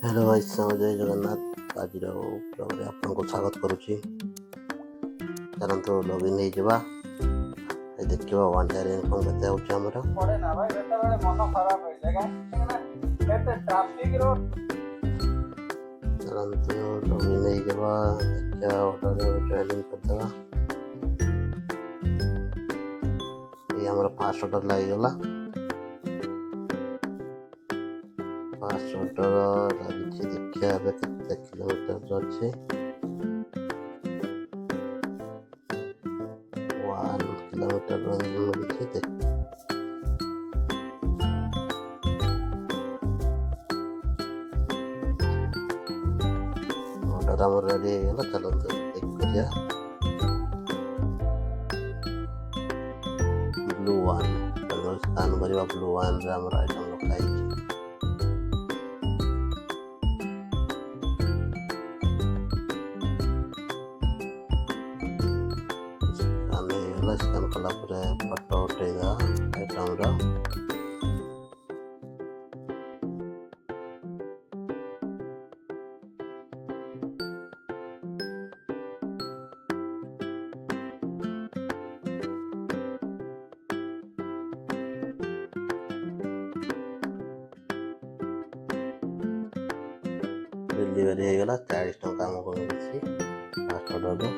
Hello भाई साहब, जय जगन्नाथ। आज आपको स्वागत करुच्ची। चलतु लॉगिन हो देखा वन टायर इनकम केते होउछ हमर। पड़े ना भाई बेटा मन खराब हो जाएगा एते ट्रैफिक रो। चलतु लॉगिन हो देखा ऑर्डर ज्वाइनिंग करदवा। ये हमर फास्ट ऑर्डर लागि गला। फास्ट ऑर्डर लागि देखा अब केते किलोमीटर अछि। 1 किलोमीटर देखिए ऑर्डर हमर रेडी हो गला। चलतु देख करिया ब्लू वन स्कान करिया ब्लू वन रे हमर आइटम रखाई स्कान कला फोटो उठेगा आइटम रा। डिलीवरी हो गला 40 टका हमको मिलसी फास्ट ऑर्डर रो।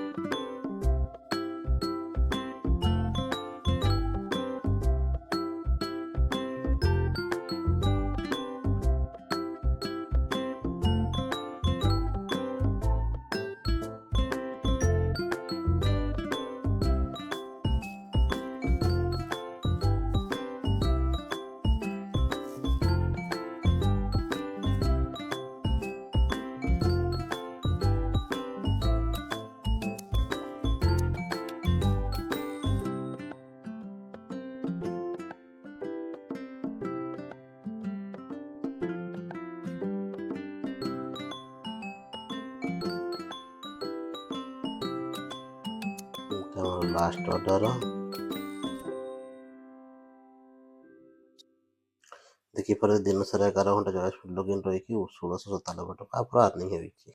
लास्ट ऑर्डर देखिए पर दिन सारा 11 घंटा 40 मिनिट लॉगिन रही 1697 टका पूरा अर्निंग होई।